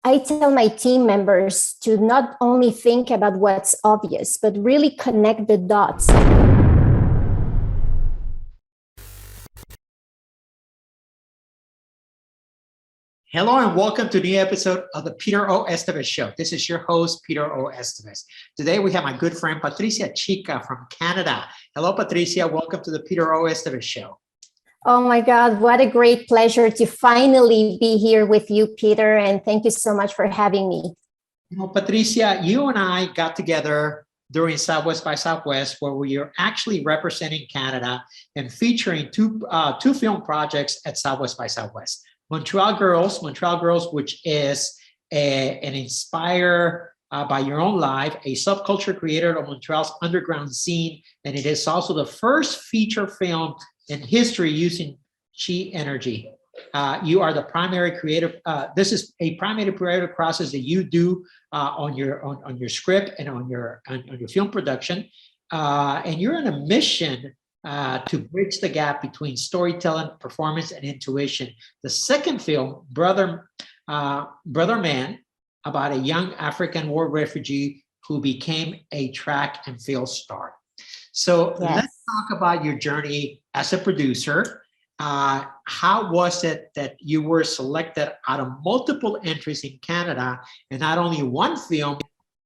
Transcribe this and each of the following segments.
I tell my team members to not only think about what's obvious, but really connect the dots. Hello and welcome to a new episode of the Peter O. Estévez Show. This is your host, Peter O. Estévez. Today we have my good friend, Patricia Chica from Canada. Hello, Patricia. Welcome to the Peter O. Estévez Show. Oh my God, what a great pleasure to finally be here with you, Peter. And thank you so much for having me. You know, Patricia, you and I got together during Southwest by Southwest, where we are actually representing Canada and featuring two film projects at Southwest by Southwest. Montreal Girls, which is an inspire by your own life, a subculture creator of Montreal's underground scene, and it is also the first feature film in history using chi energy. You are the primary creative. This is a primary creative process that you do on your script and on your film production, and you're on a mission to bridge the gap between storytelling, performance, and intuition. The second film, Brother Man, about a young African war refugee who became a track and field star. So let's talk about your journey as a producer. How was it that you were selected out of multiple entries in Canada, and not only one film,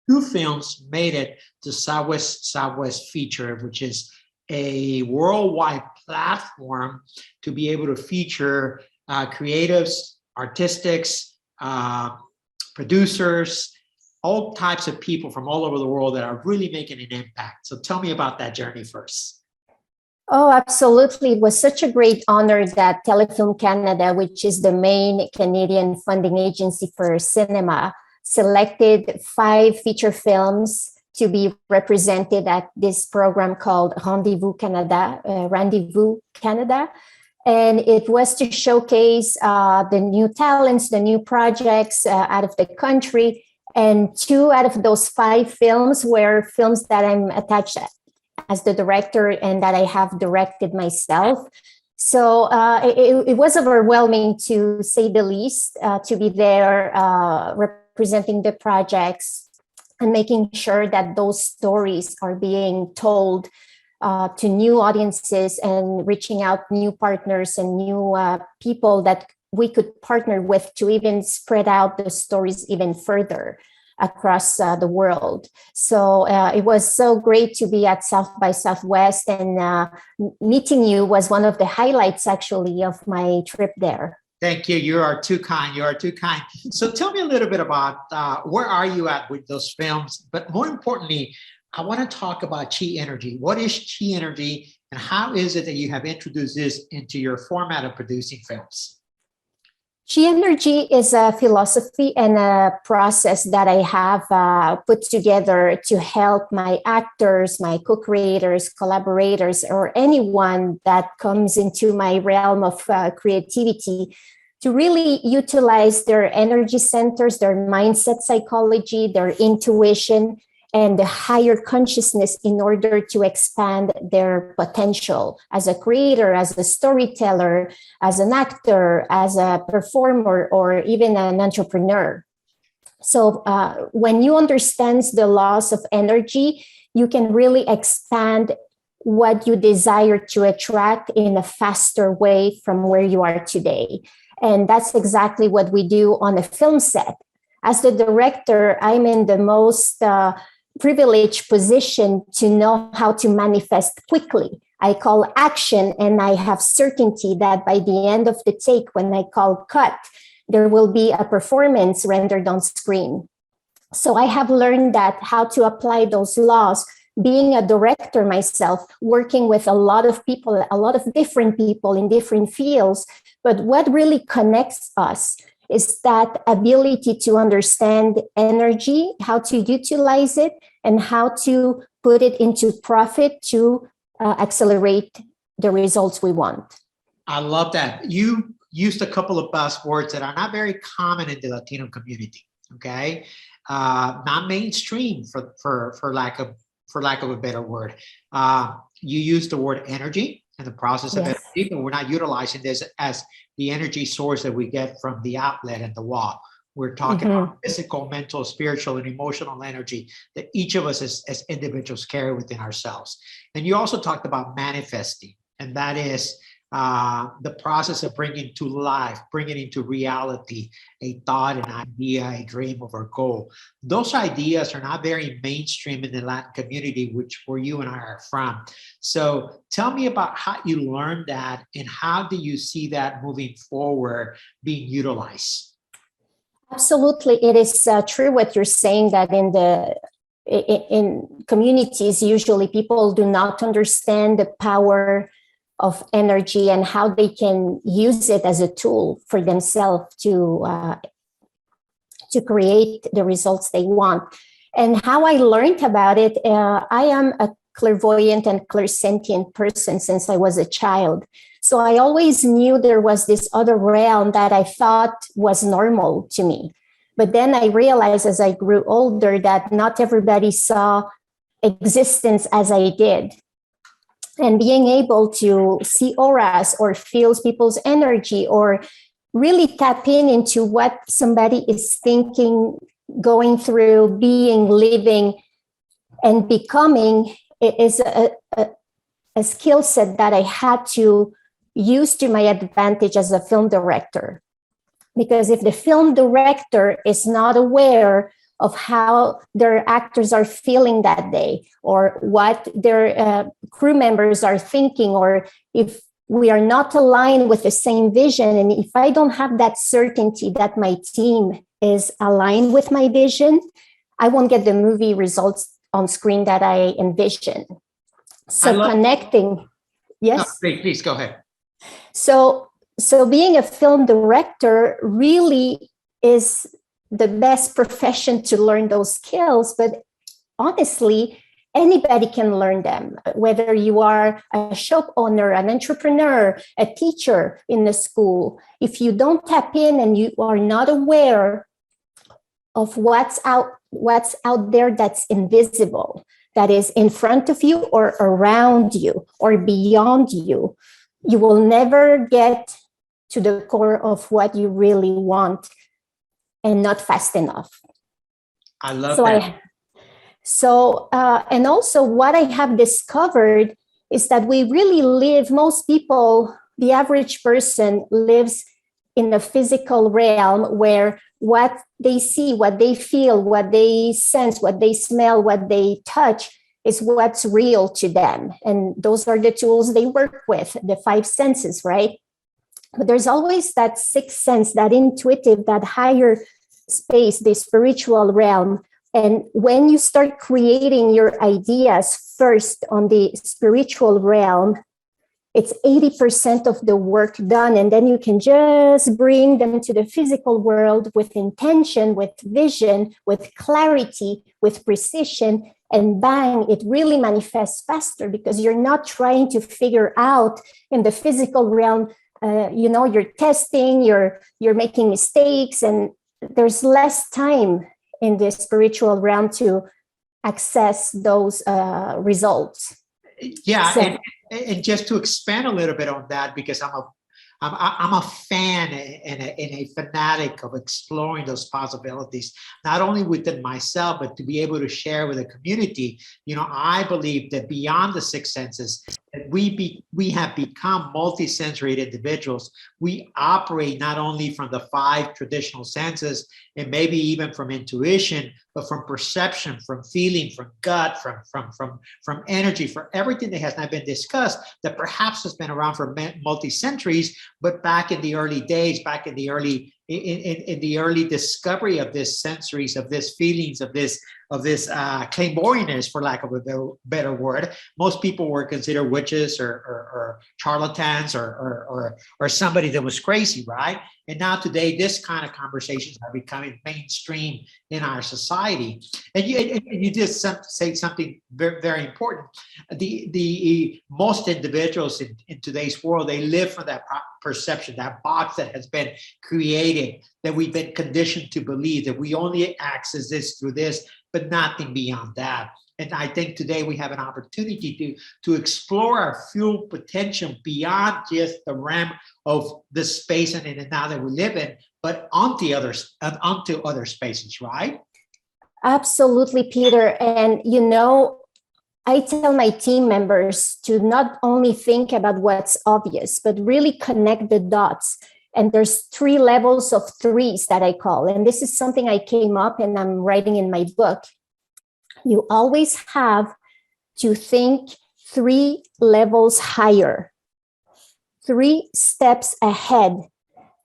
two films made it to Southwest Feature, which is a worldwide platform to be able to feature creatives, artistics, producers, all types of people from all over the world that are really making an impact. So tell me about that journey first. Oh, absolutely. It was such a great honor that Telefilm Canada, which is the main Canadian funding agency for cinema, selected 5 feature films to be represented at this program called Rendezvous Canada. And it was to showcase the new talents, the new projects out of the country. And 2 out of those 5 films were films that I'm attached as the director and that I have directed myself. So it was overwhelming, to say the least, to be there representing the projects and making sure that those stories are being told to new audiences and reaching out new partners and new people that we could partner with to even spread out the stories even further across the world. So it was so great to be at South by Southwest, and meeting you was one of the highlights actually of my trip there. Thank you. You are too kind. You are too kind. So tell me a little bit about where are you at with those films? But more importantly, I want to talk about chi energy. What is chi energy, and how is it that you have introduced this into your format of producing films? Chi energy is a philosophy and a process that I have put together to help my actors, my co-creators, collaborators, or anyone that comes into my realm of creativity to really utilize their energy centers, their mindset psychology, their intuition, and the higher consciousness in order to expand their potential as a creator, as a storyteller, as an actor, as a performer, or even an entrepreneur. So when you understand the laws of energy, you can really expand what you desire to attract in a faster way from where you are today. And that's exactly what we do on a film set. As the director, I'm in the most privileged position to know how to manifest quickly. I call action, and I have certainty that by the end of the take, when I call cut, there will be a performance rendered on screen. So I have learned that how to apply those laws, being a director myself, working with a lot of people, a lot of different people in different fields. But what really connects us is that ability to understand energy, how to utilize it, and how to put it into profit to accelerate the results we want. I love that. You used a couple of buzzwords that are not very common in the Latino community. Okay, not mainstream for lack of a better word. You used the word energy and the process of energy, but we're not utilizing this as the energy source that we get from the outlet and the wall. We're talking about physical, mental, spiritual, and emotional energy that each of us as individuals carry within ourselves. And you also talked about manifesting, and that is the process of bringing to life, bringing into reality a thought, an idea, a dream, or a goal. Those ideas are not very mainstream in the Latin community, where you and I are from. So tell me about how you learned that, and how do you see that moving forward being utilized? Absolutely, it is true what you're saying, that in communities, usually people do not understand the power of energy and how they can use it as a tool for themselves to create the results they want. And how I learned about it, I am a clairvoyant and clairsentient person since I was a child. So I always knew there was this other realm that I thought was normal to me. But then I realized as I grew older that not everybody saw existence as I did. And being able to see auras or feel people's energy, or really tap into what somebody is thinking, going through, being, living, and becoming, is a skill set that I had to use to my advantage as a film director. Because if the film director is not aware of how their actors are feeling that day, or what their crew members are thinking, or if we are not aligned with the same vision, and if I don't have that certainty that my team is aligned with my vision, I won't get the movie results on screen that I envision. So connecting, yes? No, please go ahead. So being a film director really is the best profession to learn those skills, but honestly, anybody can learn them, whether you are a shop owner, an entrepreneur, a teacher in the school. If you don't tap in and you are not aware of what's out there that's invisible, that is in front of you or around you or beyond you, you will never get to the core of what you really want, and not fast enough. I love that. And also what I have discovered is that we really live, most people, the average person lives in a physical realm where what they see, what they feel, what they sense, what they smell, what they touch is what's real to them. And those are the tools they work with, the 5 senses, right? But there's always that 6th sense, that intuitive, that higher space, the spiritual realm. And when you start creating your ideas first on the spiritual realm, it's 80% of the work done. And then you can just bring them to the physical world with intention, with vision, with clarity, with precision, and bang, it really manifests faster, because you're not trying to figure out in the physical realm. You're testing, you're making mistakes, and there's less time in the spiritual realm to access those results. Yeah, and just to expand a little bit on that, because I'm a fan and a fanatic of exploring those possibilities, not only within myself, but to be able to share with the community. I believe that beyond the 6 senses, that we have become multi-sensory individuals. We operate not only from the 5 traditional senses, and maybe even from intuition, but from perception, from feeling, from gut, from energy, from everything that has not been discussed, that perhaps has been around for multi-centuries, but back in the early days, back in the early discovery of this sensories, of this feelings, of this clairvoyance, for lack of a better word, most people were considered witches or charlatans or somebody that was crazy, right? And now today, this kind of conversations are becoming mainstream in our society. And you just say something very, very important. The most individuals in today's world, they live for that perception, that box that has been created, that we've been conditioned to believe that we only access this through this, but nothing beyond that. And I think today we have an opportunity to explore our full potential beyond just the realm of the space and now that we live in, but onto other spaces, right? Absolutely, Peter. And I tell my team members to not only think about what's obvious, but really connect the dots. And there's 3 levels of threes that I call, and this is something I came up and I'm writing in my book. You always have to think 3 levels higher, 3 steps ahead,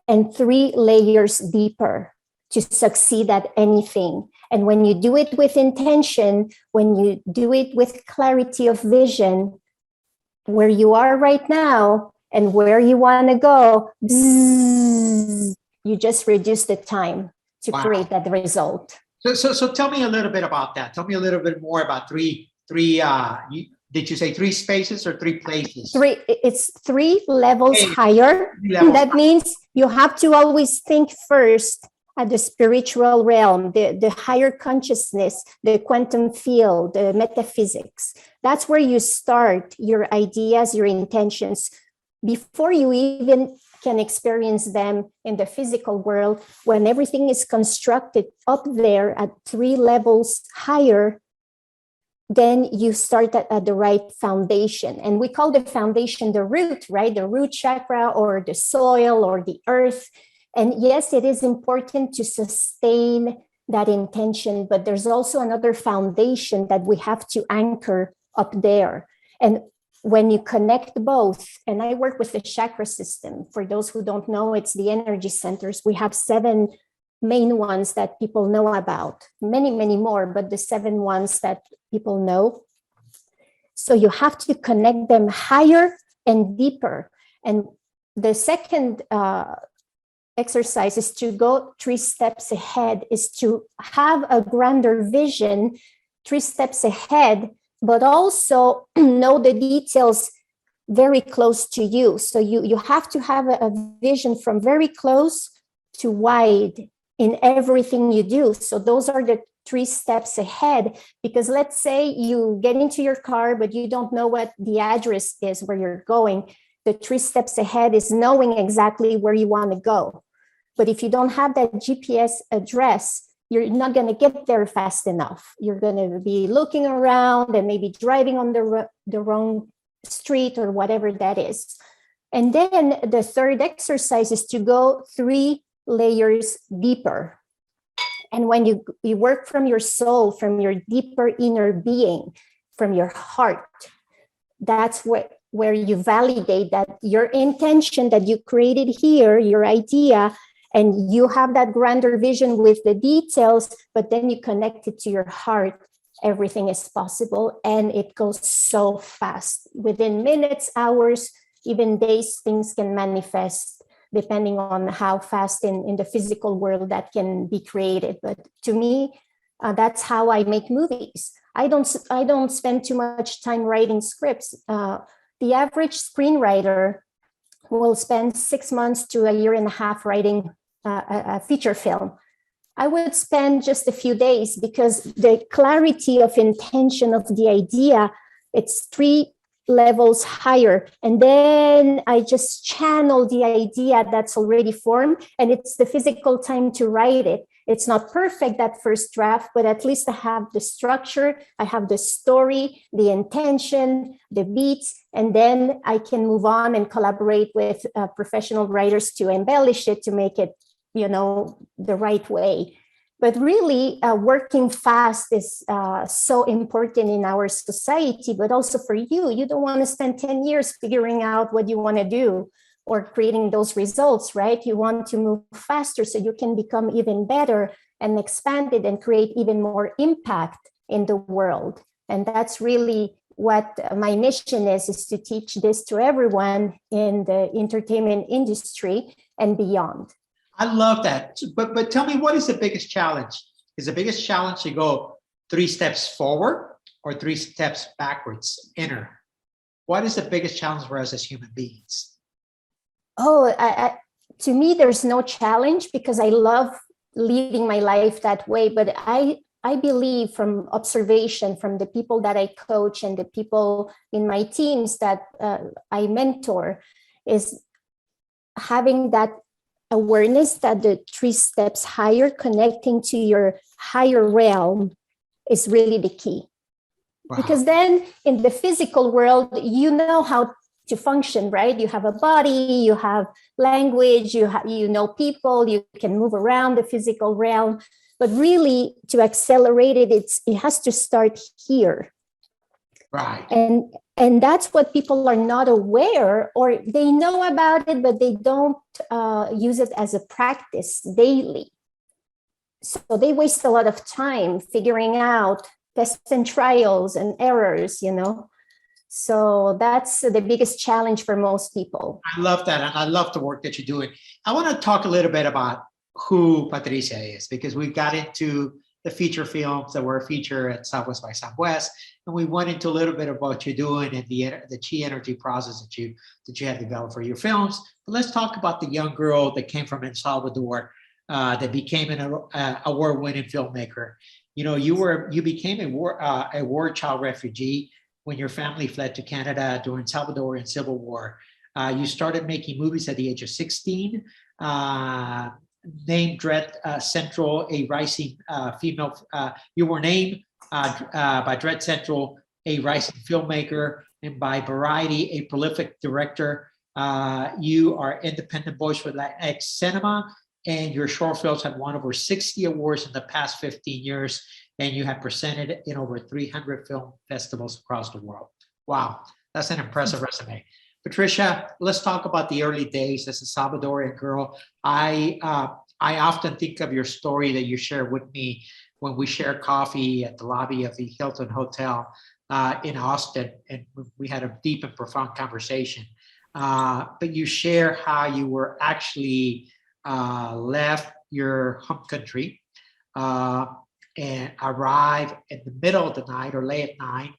and 3 layers deeper to succeed at anything. And when you do it with intention, when you do it with clarity of vision, where you are right now and where you want to go, bzzz, you just reduce the time to create that result. So tell me a little bit about that. Tell me a little bit more about three. Did you say 3 spaces or 3 places? 3. It's 3 levels higher. 3 levels that means you have to always think first at the spiritual realm, the higher consciousness, the quantum field, the metaphysics. That's where you start your ideas, your intentions, before you even can experience them in the physical world. When everything is constructed up there at 3 levels higher, then you start at the right foundation. And we call the foundation the root, right? The root chakra, or the soil, or the earth. And yes, it is important to sustain that intention, but there's also another foundation that we have to anchor up there. And when you connect both, and I work with the chakra system, for those who don't know, it's the energy centers. We have 7 main ones that people know about, many, many more, but the 7 ones that people know. So you have to connect them higher and deeper. And the second exercise is to go 3 steps ahead, is to have a grander vision 3 steps ahead, but also know the details very close to you. So you have to have a vision from very close to wide in everything you do. So those are the 3 steps ahead, because let's say you get into your car, but you don't know what the address is where you're going. The 3 steps ahead is knowing exactly where you want to go. But if you don't have that GPS address, you're not going to get there fast enough. You're going to be looking around and maybe driving on the wrong street or whatever that is. And then the third exercise is to go 3 layers deeper. And when you work from your soul, from your deeper inner being, from your heart, that's where you validate that your intention that you created here, your idea, and you have that grander vision with the details, but then you connect it to your heart. Everything is possible, and it goes so fast. Within minutes, hours, even days, things can manifest depending on how fast in the physical world that can be created. But to me, that's how I make movies. I don't spend too much time writing scripts. The average screenwriter will spend 6 months to a year and a half writing a feature film. I would spend just a few days, because the clarity of intention of the idea, it's 3 levels higher. And then I just channel the idea that's already formed, and it's the physical time to write it. It's not perfect, that first draft, but at least I have the structure, I have the story, the intention, the beats, and then I can move on and collaborate with professional writers to embellish it, to make it, the right way. But really, working fast is so important in our society, but also for you. You don't want to spend 10 years figuring out what you want to do or creating those results, right? You want to move faster so you can become even better and expand it and create even more impact in the world. And that's really what my mission is to teach this to everyone in the entertainment industry and beyond. I love that. But tell me, what is the biggest challenge? Is the biggest challenge to go 3 steps forward or 3 steps backwards, inner? What is the biggest challenge for us as human beings? Oh, to me, there's no challenge, because I love living my life that way. But I believe, from observation from the people that I coach and the people in my teams that I mentor, is having that awareness that the 3 steps higher, connecting to your higher realm, is really the key. Wow. Because then in the physical world, you know how to function, right? You have a body, you have language, you know people, you can move around the physical realm. But really, to accelerate it, it has to start here. Right. And that's what people are not aware, or they know about it, but they don't use it as a practice daily. So they waste a lot of time figuring out tests and trials and errors, you know. So that's the biggest challenge for most people. I love that. And I love the work that you're doing. I want to talk a little bit about who Patricia is, because we got into the feature films that were featured at Southwest by Southwest, and we went into a little bit of what you're doing and the chi energy process that you have developed for your films. But let's talk about the young girl that came from El Salvador, that became an award-winning filmmaker. You know, you became a war child refugee when your family fled to Canada during Salvadorian Civil War. You started making movies at the age of 16. Named Dread Central, a rising female. You were named by Dread Central a rising filmmaker, and by Variety a prolific director. You are independent voice for Latinx cinema, and your short films have won over 60 awards in the past 15 years, and you have presented in over 300 film festivals across the world. Wow, that's an impressive resume. Patricia, let's talk about the early days as a Salvadorian girl. I often think of your story that you shared with me when we shared coffee at the lobby of the Hilton Hotel in Austin, and we had a deep and profound conversation. But you share how you were actually left your home country and arrived in the middle of the night or late at night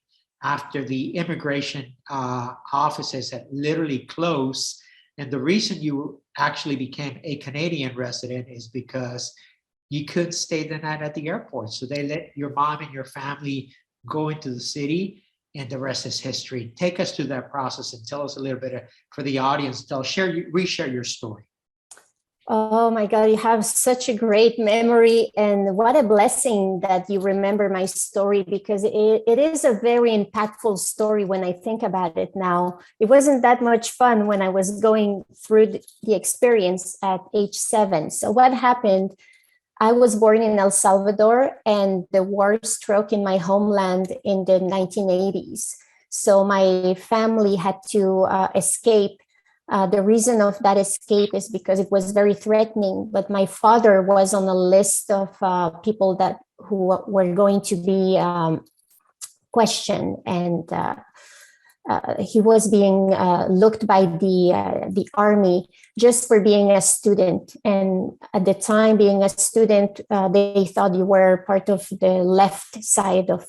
after the immigration offices had literally closed. And the reason you actually became a Canadian resident is because you couldn't stay the night at the airport. So they let your mom and your family go into the city, and the rest is history. Take us through that process and tell us a little bit for the audience. Reshare your story. Oh my God, you have such a great memory, and what a blessing that you remember my story, because it is a very impactful story when I think about it now. It wasn't that much fun when I was going through the experience at age 7. So what happened, I was born in El Salvador, and the war struck in my homeland in the 1980s. So my family had to escape. The reason of that escape is because it was very threatening, but my father was on a list of people who were going to be questioned, and he was being looked by the army just for being a student. And at the time, being a student, they thought you were part of the left side of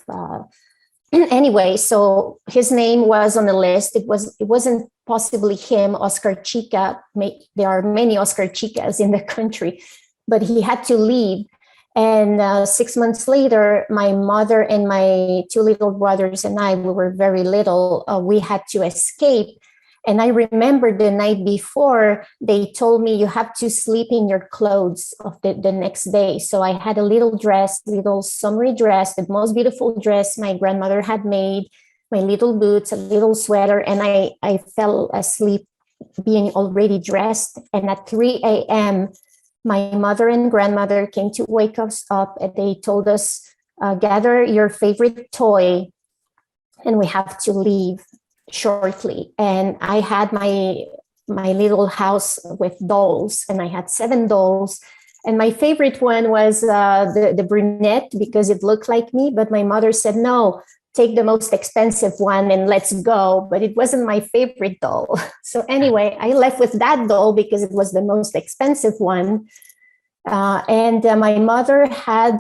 anyway, so his name was on the list. It wasn't possibly him, Oscar Chica. There are many Oscar Chicas in the country, but he had to leave. And 6 months later, my mother and my 2 little brothers and I, we were very little, we had to escape. And I remember the night before, they told me you have to sleep in your clothes of the next day. So I had a little summery dress, the most beautiful dress my grandmother had made, my little boots, a little sweater, and I fell asleep being already dressed. And at 3 a.m., my mother and grandmother came to wake us up, and they told us, gather your favorite toy, and we have to leave shortly. And I had my little house with dolls, and I had 7 dolls. And my favorite one was the brunette, because it looked like me. But my mother said, no, take the most expensive one and let's go. But it wasn't my favorite doll. So anyway, I left with that doll because it was the most expensive one. And my mother had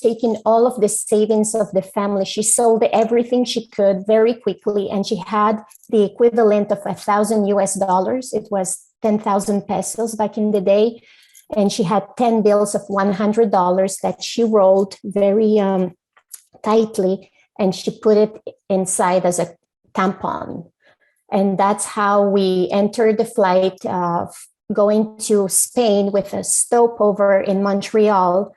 taken all of the savings of the family. She sold everything she could very quickly, and she had the equivalent of $1,000 US. It was 10,000 pesos back in the day. And she had 10 bills of $100 that she rolled very tightly, and she put it inside as a tampon. And that's how we entered the flight going to Spain with a stopover in Montreal.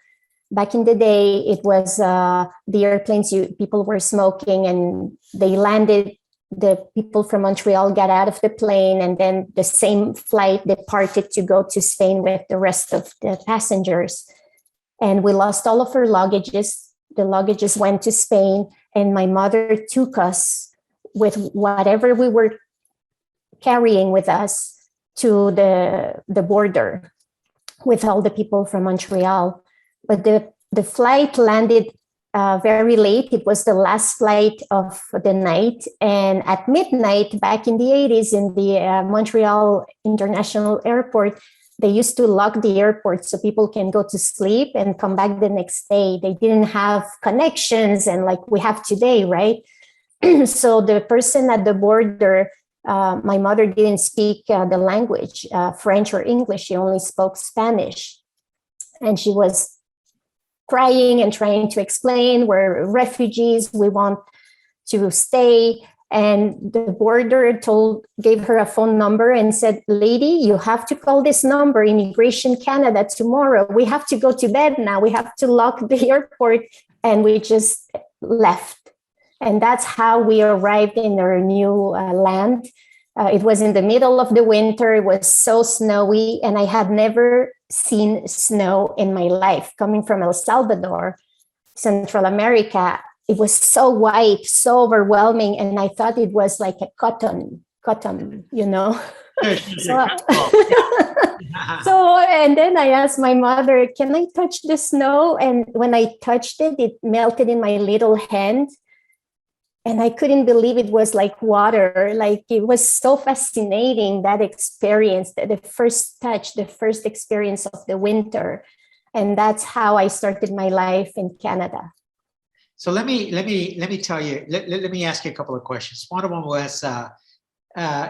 Back in the day, it was the airplanes, people were smoking, and they landed. The people from Montreal got out of the plane, and then the same flight departed to go to Spain with the rest of the passengers. And we lost all of our luggages. The luggages went to Spain, and my mother took us with whatever we were carrying with us to the border with all the people from Montreal. But the flight landed very late. It was the last flight of the night. And at midnight, back in the 80s, in the Montreal International Airport, they used to lock the airport so people can go to sleep and come back the next day. They didn't have connections and like we have today, right? So the person at the border, my mother didn't speak the language, French or English. She only spoke Spanish. And she was crying and trying to explain, we're refugees, we want to stay. And the border gave her a phone number and said, lady, you have to call this number, Immigration Canada, tomorrow. We have to go to bed now. We have to lock the airport. And we just left. And that's how we arrived in our new land. It was in the middle of the winter. It was so snowy, and I had never seen snow in my life. Coming from El Salvador, Central America, it was so white, so overwhelming, and I thought it was like a cotton, you know. So, and then I asked my mother, can I touch the snow? And when I touched it, it melted in my little hand. And I couldn't believe it was like water. Like, it was so fascinating, that experience, the first touch, the first experience of the winter. And that's how I started my life in Canada. So let me tell you, let me ask you a couple of questions. One of them was,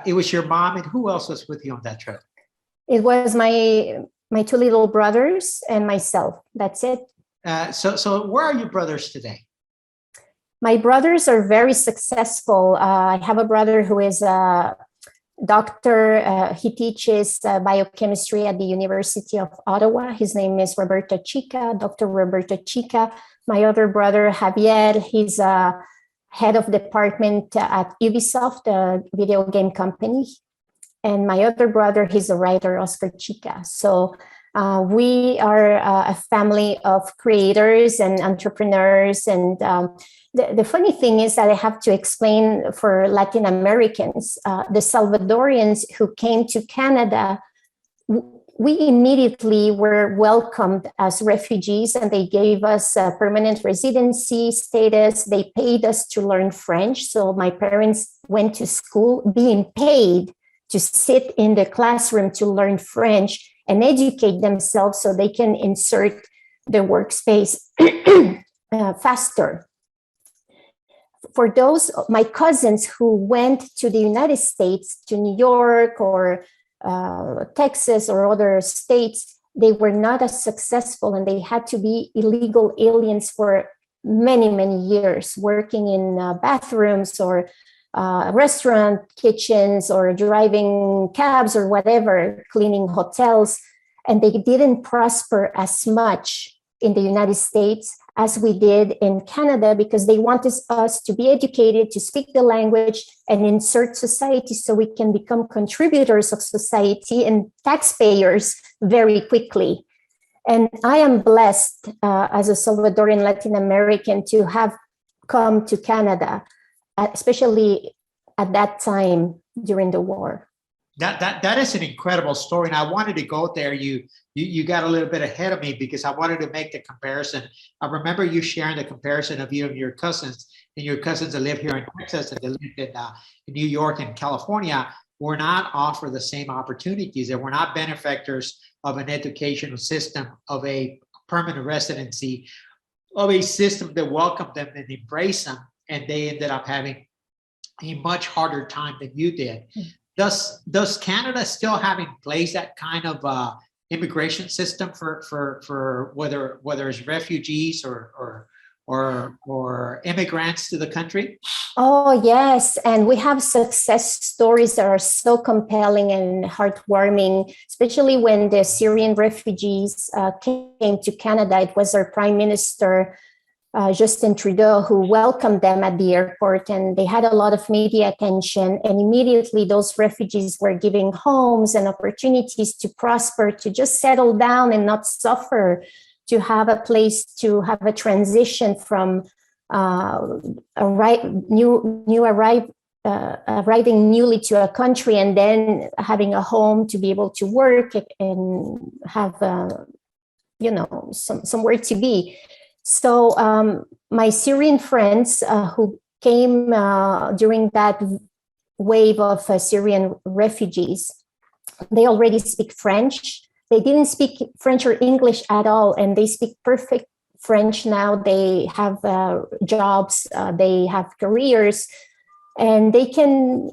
it was your mom, and who else was with you on that trip? It was my two little brothers and myself. That's it. So where are your brothers today? My brothers are very successful. I have a brother who is a doctor. He teaches biochemistry at the University of Ottawa. His name is Dr. Roberto Chica. My other brother, Javier, he's head of department at Ubisoft, a video game company. And my other brother, he's a writer, Oscar Chica. So we are a family of creators and entrepreneurs. And the funny thing is that I have to explain for Latin Americans, the Salvadorians who came to Canada, we immediately were welcomed as refugees, and they gave us a permanent residency status. They paid us to learn French. So my parents went to school being paid to sit in the classroom to learn French and educate themselves so they can insert the workspace faster. For those, my cousins who went to the United States, to New York or Texas or other states, they were not as successful, and they had to be illegal aliens for many, many years, working in bathrooms or restaurant kitchens or driving cabs or whatever, cleaning hotels. And they didn't prosper as much in the United States as we did in Canada, because they wanted us to be educated, to speak the language and insert society so we can become contributors of society and taxpayers very quickly. And I am blessed as a Salvadorian Latin American to have come to Canada, especially at that time during the war. That is an incredible story, and I wanted to go there. You got a little bit ahead of me because I wanted to make the comparison. I remember you sharing the comparison of you and your cousins, and your cousins that live here in Texas and they lived in New York and California were not offered the same opportunities. They were not benefactors of an educational system, of a permanent residency, of a system that welcomed them and embraced them, and they ended up having a much harder time than you did. Does Canada still have in place that kind of immigration system for whether it's refugees or or immigrants to the country? Oh, yes. And we have success stories that are so compelling and heartwarming, especially when the Syrian refugees came to Canada. It was our Prime Minister, Justin Trudeau, who welcomed them at the airport, and they had a lot of media attention. And immediately those refugees were given homes and opportunities to prosper, to just settle down and not suffer, to have a place to have a transition from arriving newly to a country and then having a home to be able to work and have somewhere to be. So my Syrian friends who came during that wave of Syrian refugees, they already speak French. They didn't speak French or English at all, and they speak perfect French now. They have jobs, they have careers, and they can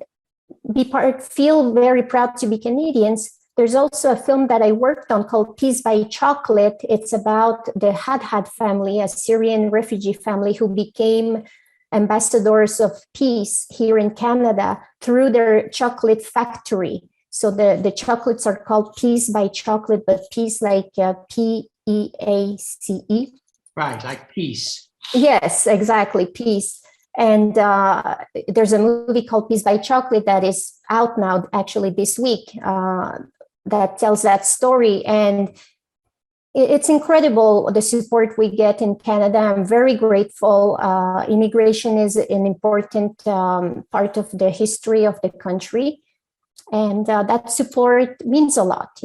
feel very proud to be Canadians. There's also a film that I worked on called Peace by Chocolate. It's about the Hadhad family, a Syrian refugee family who became ambassadors of peace here in Canada through their chocolate factory. So the chocolates are called Peace by Chocolate, but peace like P-E-A-C-E. Right, like peace. Yes, exactly, peace. And there's a movie called Peace by Chocolate that is out now, actually this week, that tells that story. And it's incredible, the support we get in Canada. I'm very grateful. Immigration is an important part of the history of the country. And that support means a lot,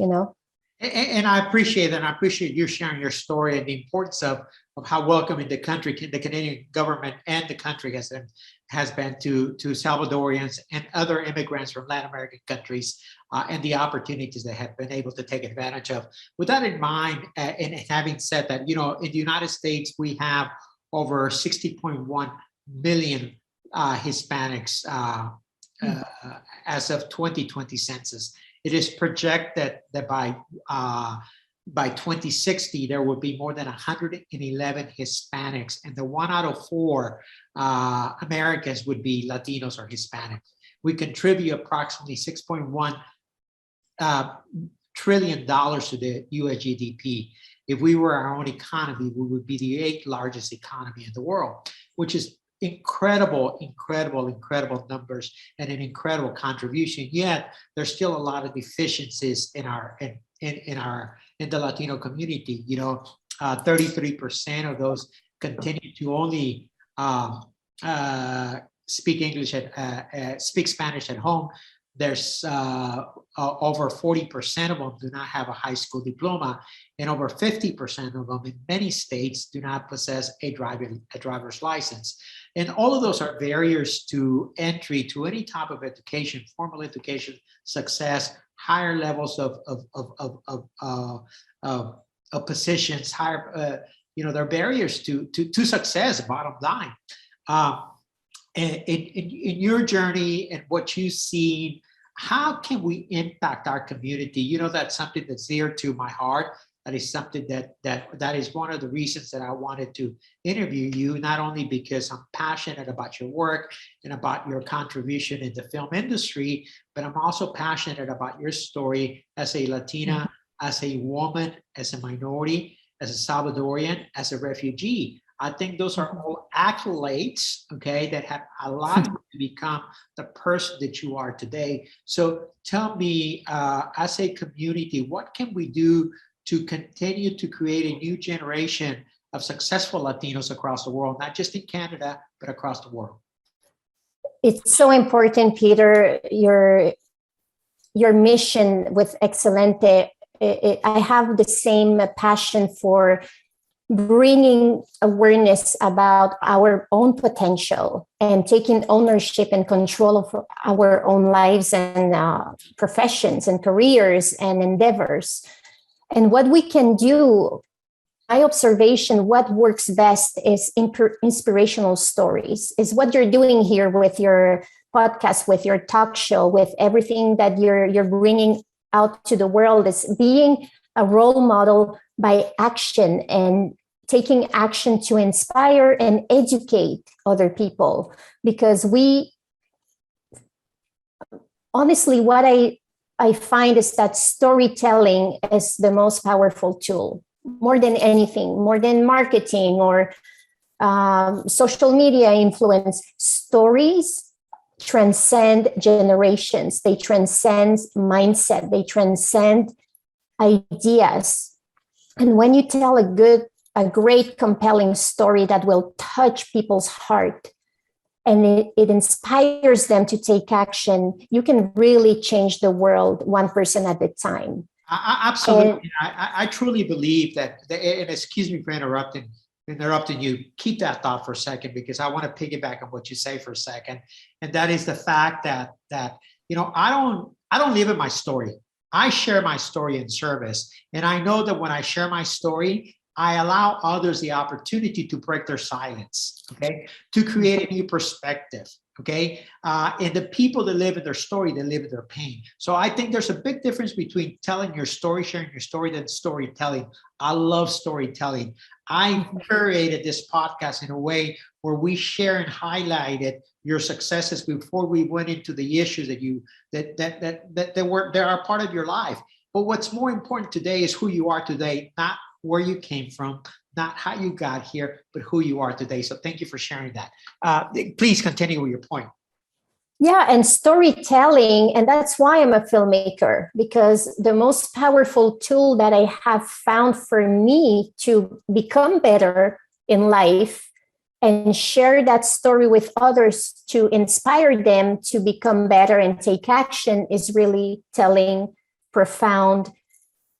And I appreciate that. And I appreciate you sharing your story and the importance of how welcoming the country, the Canadian government and the country has been to Salvadorians and other immigrants from Latin American countries, and the opportunities they have been able to take advantage of. With that in mind, and having said that, in the United States, we have over 60.1 million Hispanics as of 2020 census. It is projected that by 2060, there will be more than 111 Hispanics, and the 1 out of 4 Americans would be Latinos or Hispanics. We contribute approximately $6.1 trillion to the US GDP. If we were our own economy, we would be the 8th largest economy in the world, which is incredible numbers and an incredible contribution. Yet there's still a lot of deficiencies in the Latino community. 33% of those continue to only speak Spanish at home. There's over 40% of them do not have a high school diploma, and over 50% of them in many states do not possess a driver's license. And all of those are barriers to entry to any type of education, formal education, success, higher levels of positions, higher, they're barriers to success, bottom line. In your journey and what you've seen, how can we impact our community? That's something that's dear to my heart. That is something that is one of the reasons that I wanted to interview you, not only because I'm passionate about your work and about your contribution in the film industry, but I'm also passionate about your story as a Latina, as a woman, as a minority, as a Salvadorian, as a refugee. I think those are all accolades, okay, that have allowed you to become the person that you are today. So tell me, as a community, what can we do to continue to create a new generation of successful Latinos across the world, not just in Canada, but across the world? It's so important, Peter, your mission with Excelente. I have the same passion for bringing awareness about our own potential and taking ownership and control of our own lives and professions and careers and endeavors. And what we can do, my observation, what works best is inspirational stories, is what you're doing here with your podcast, with your talk show, with everything that you're bringing out to the world, is being a role model by action and taking action to inspire and educate other people. Because honestly, what I find is that storytelling is the most powerful tool, more than anything, more than marketing or social media influence. Stories transcend generations. They transcend mindset. They transcend ideas. And when you tell a great, compelling story that will touch people's heart and it inspires them to take action, you can really change the world one person at a time. Absolutely. I truly believe that, and excuse me for interrupting you. Keep that thought for a second, because I want to piggyback on what you say for a second. And that is the fact that I don't live in my story. I share my story in service. And I know that when I share my story, I allow others the opportunity to break their silence, okay, to create a new perspective, okay? And the people that live in their story, they live in their pain. So I think there's a big difference between telling your story, sharing your story, than storytelling. I love storytelling. I curated this podcast in a way where we share and highlighted your successes before we went into the issues that are part of your life. But what's more important today is who you are today, not where you came from, not how you got here, but who you are today. So thank you for sharing that. Please continue with your point. Yeah, and storytelling, and that's why I'm a filmmaker, because the most powerful tool that I have found for me to become better in life and share that story with others to inspire them to become better and take action is really telling profound,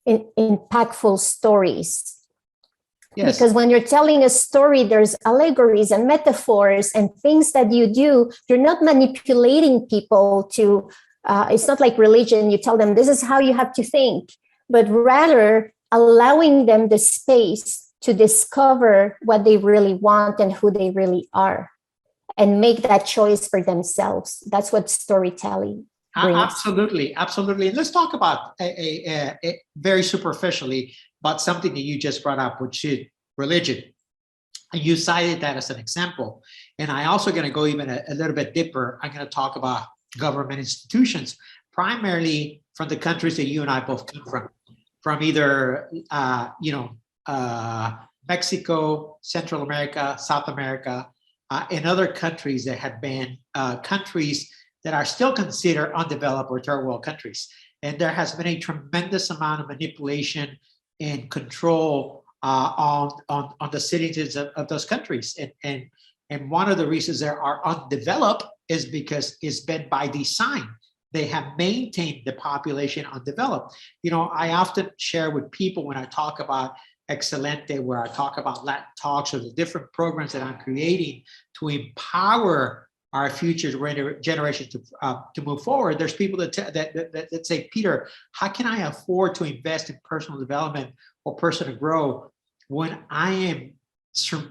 impactful stories. Yes. Because when you're telling a story, there's allegories and metaphors and things that you do. You're not manipulating people to, it's not like religion. You tell them this is how you have to think, but rather allowing them the space to discover what they really want and who they really are and make that choice for themselves. That's what storytelling brings. Absolutely. And let's talk about a very superficially about something that you just brought up, which is religion. And you cited that as an example. And I also going to go even a little bit deeper. I'm going to talk about government institutions, primarily from the countries that you and I both come from either, Mexico, Central America, South America, and other countries that have been countries that are still considered undeveloped or third world countries. And there has been a tremendous amount of manipulation and control on the citizens of those countries. And one of the reasons they are undeveloped is because it's been by design. They have maintained the population undeveloped. I often share with people when I talk about Excelente, where I talk about Latin Talks or the different programs that I'm creating to empower our future generation to move forward. There's people that say, Peter, how can I afford to invest in personal development or personal growth when I am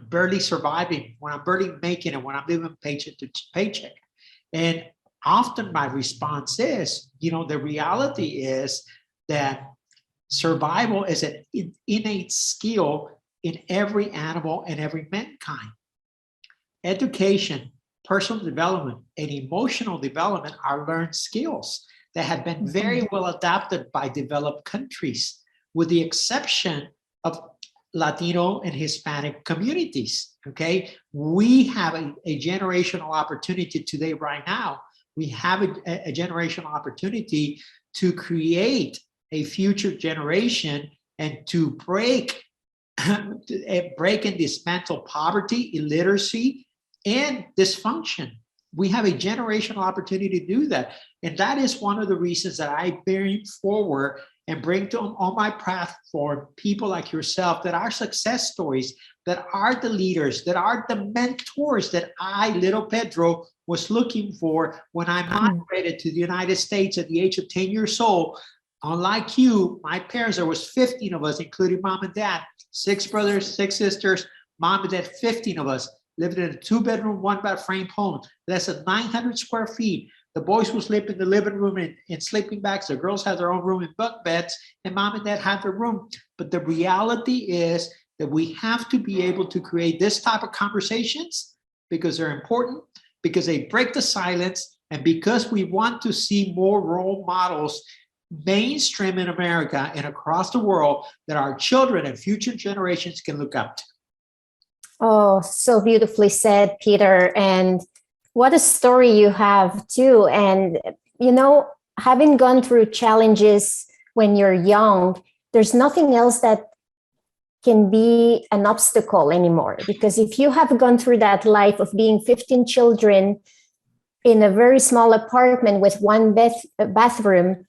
barely surviving, when I'm barely making it, when I'm living paycheck to paycheck? And often my response is, the reality is that survival is an innate skill in every animal and every mankind. Education, personal development, and emotional development are learned skills that have been very well adapted by developed countries, with the exception of Latino and Hispanic communities, okay? We have a generational opportunity today, right now. We have a generational opportunity to create a future generation and to break and dismantle poverty, illiteracy, and dysfunction. We have a generational opportunity to do that. And that is one of the reasons that I bring forward and bring to on my platform people like yourself that are success stories, that are the leaders, that are the mentors that I, little Pedro, was looking for when I migrated to the United States at the age of 10 years old. Unlike you, my parents, there was 15 of us, including mom and dad, 6 brothers, 6 sisters, mom and dad, 15 of us, lived in a 2-bedroom, 1-bed frame home, less than 900 square feet. The boys would sleep in the living room in sleeping bags. The girls had their own room in bunk beds, and mom and dad had their room. But the reality is that we have to be able to create this type of conversations because they're important, because they break the silence, and because we want to see more role models mainstream in America and across the world that our children and future generations can look up to. Oh, so beautifully said, Peter. And what a story you have too. And, you know, having gone through challenges when you're young, there's nothing else that can be an obstacle anymore. Because if you have gone through that life of being 15 children in a very small apartment with one bathroom,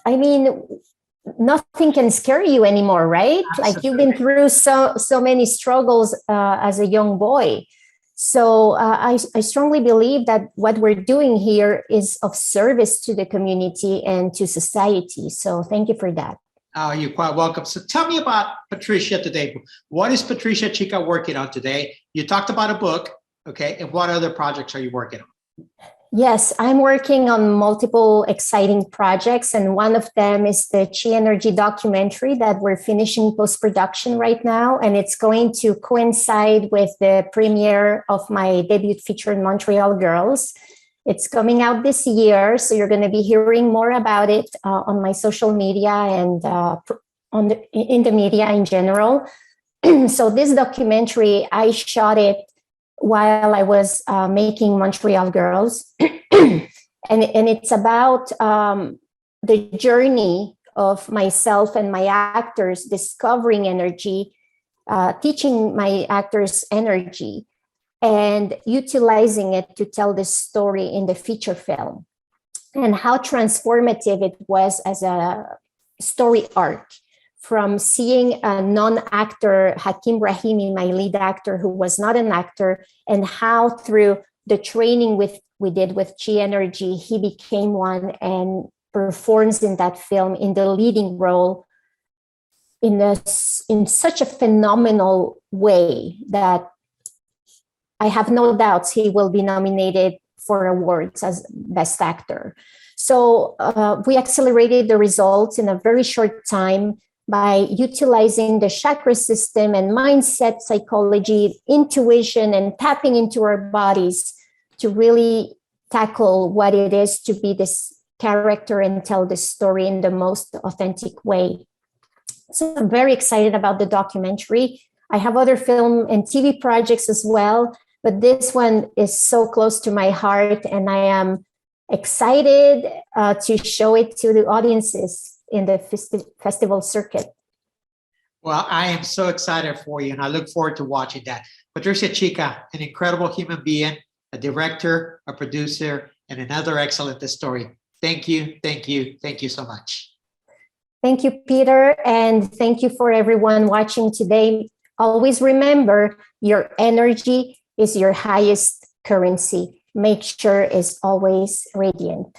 I mean, nothing can scare you anymore, right? Absolutely. Like you've been through so many struggles as a young boy. So I strongly believe that what we're doing here is of service to the community and to society. So thank you for that. Oh, you're quite welcome. So tell me about Patricia today. What is Patricia Chica working on today? You talked about a book, okay? And what other projects are you working on? Yes, I'm working on multiple exciting projects, and one of them is the Chi Energy documentary that we're finishing post-production right now, and it's going to coincide with the premiere of my debut feature, Montreal Girls. It's coming out this year, so you're going to be hearing more about it on my social media and in the media in general. So this documentary, I shot it while I was making Montreal Girls. and it's about the journey of myself and my actors discovering energy, teaching my actors energy, and utilizing it to tell this story in the feature film, and how transformative it was as a story arc. From seeing a non-actor, Hakim Rahimi, my lead actor, who was not an actor, and how through the training we did with Chi Energy, he became one and performs in that film in the leading role in such a phenomenal way that I have no doubts he will be nominated for awards as Best Actor. So we accelerated the results in a very short time by utilizing the chakra system and mindset psychology, intuition, and tapping into our bodies to really tackle what it is to be this character and tell the story in the most authentic way. So I'm very excited about the documentary. I have other film and TV projects as well, but this one is so close to my heart, and I am excited to show it to the audiences in the festival circuit. Well, I am so excited for you, and I look forward to watching that. Patricia Chica, an incredible human being, a director, a producer, and another excellent story. Thank you, thank you, thank you so much. Thank you, Peter, and thank you for everyone watching today. Always remember, your energy is your highest currency. Make sure it's always radiant.